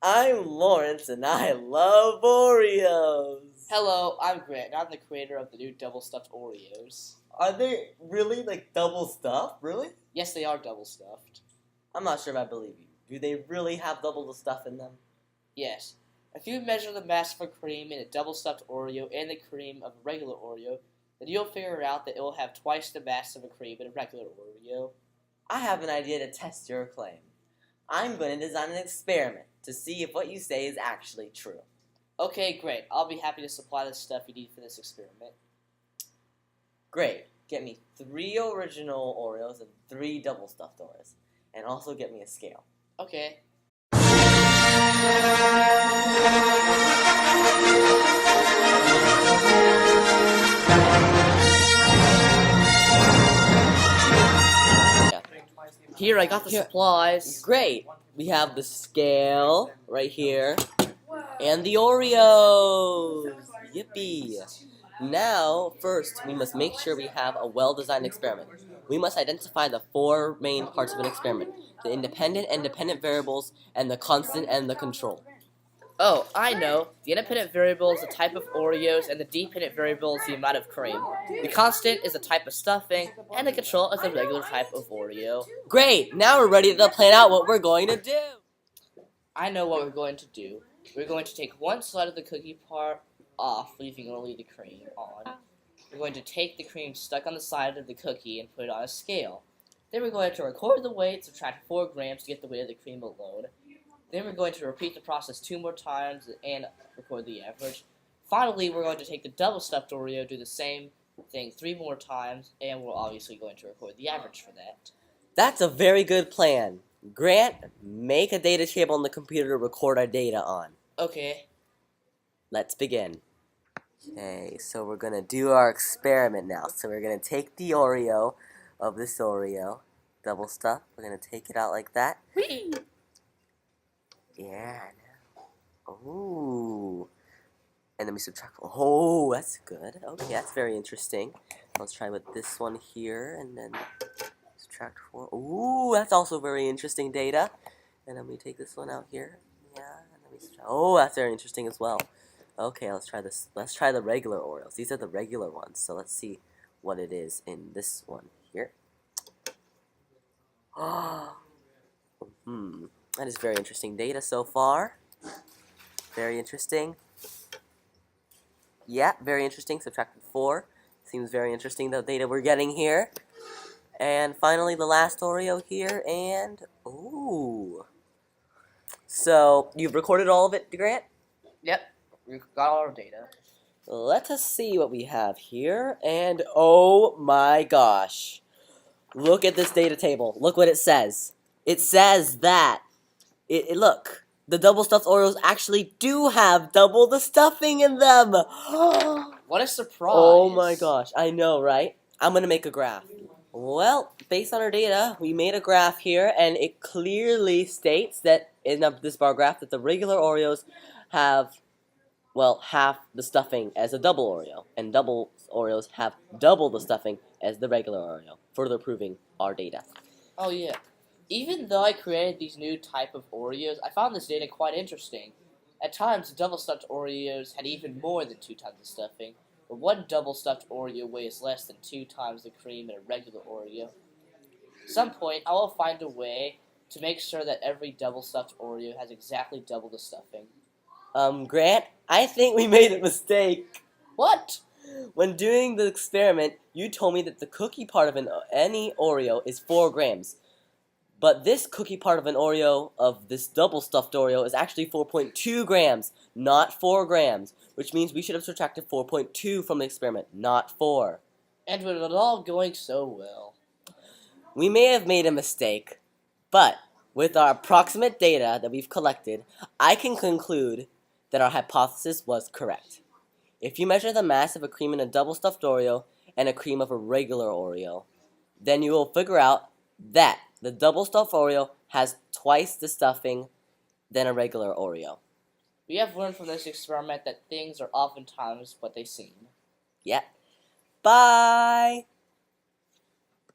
I'm Lawrence and I love Oreos. Hello, I'm Grant, and I'm the creator of the new double stuffed Oreos. Are they really like double stuffed? Really? Yes, they are double stuffed. I'm not sure if I believe you. Do they really have double the stuff in them? Yes. If you measure the mass of a cream in a double stuffed Oreo and the cream of a regular Oreo, then you'll figure out that it will have twice the mass of a cream in a regular Oreo. I have an idea to test your claim. I'm going to design an experiment to see if what you say is actually true. Okay, great. I'll be happy to supply the stuff you need for this experiment. Great. Get me 3 original Oreos and 3 double stuffed Oreos. And also get me a scale. Okay. Here, I got the supplies. Great. We have the scale right here. And the Oreos. Yippee. Now, first, we must make sure we have a well-designed experiment. We must identify the 4 main parts of an experiment: the independent and dependent variables, and the constant and the control. Oh, I know. The independent variable is the type of Oreos, and the dependent variable is the amount of cream. The constant is the type of stuffing, and the control is the regular type of Oreo. Great! Now we're ready to plan out what we're going to do. I know what we're going to do. We're going to take one side of the cookie part off, leaving only the cream on. We're going to take the cream stuck on the side of the cookie and put it on a scale. Then we're going to record the weight, subtract 4 grams to get the weight of the cream alone. Then we're going to repeat the process 2 more times and record the average. Finally, we're going to take the double stuffed Oreo, do the same thing 3 more times, and we're obviously going to record the average for that. That's a very good plan. Grant, make a data table on the computer to record our data on. Okay. Let's begin. Okay, so we're going to do our experiment now. So we're going to take the Oreo of this Oreo, double stuff. We're going to take it out like that. Whee! Yeah. Ooh. And then we subtract. Oh, that's good. Okay, that's very interesting. Let's try with this one here, and then subtract 4. Ooh, that's also very interesting data. And then we take this one out here. Yeah, and then we subtract. Oh, that's very interesting as well. Okay, let's try this. Let's try the regular Oreos. These are the regular ones. So let's see what it is in this one here. That is very interesting data so far. Very interesting. Yeah, very interesting. Subtracted 4. Seems very interesting, the data we're getting here. And finally, the last Oreo here, and ooh. So, you've recorded all of it, Grant? Yep. We've got all our data. Let us see what we have here, and oh my gosh. Look at this data table. Look what it says. It says that, look, the double stuffed Oreos actually do have double the stuffing in them. What a surprise. Oh my gosh, I know, right? I'm going to make a graph. Well, based on our data, we made a graph here, and it clearly states that in this bar graph that the regular Oreos have, well, half the stuffing as a double Oreo, and double Oreos have double the stuffing as the regular Oreo, further proving our data. Oh yeah. Even though I created these new type of Oreos, I found this data quite interesting. At times, the double stuffed Oreos had even more than 2 times the stuffing, but one double stuffed Oreo weighs less than 2 times the cream in a regular Oreo. At some point, I will find a way to make sure that every double stuffed Oreo has exactly double the stuffing. Grant, I think we made a mistake. What? When doing the experiment, you told me that the cookie part of any Oreo is 4 grams. But this cookie part of an Oreo, of this double stuffed Oreo, is actually 4.2 grams, not 4 grams. Which means we should have subtracted 4.2 from the experiment, not 4. And with it all going so well. We may have made a mistake, but with our approximate data that we've collected, I can conclude that our hypothesis was correct. If you measure the mass of a cream in a double stuffed Oreo and a cream of a regular Oreo, then you will figure out that the double stuffed Oreo has twice the stuffing than a regular Oreo. We have learned from this experiment that things are oftentimes what they seem. Yeah. Bye!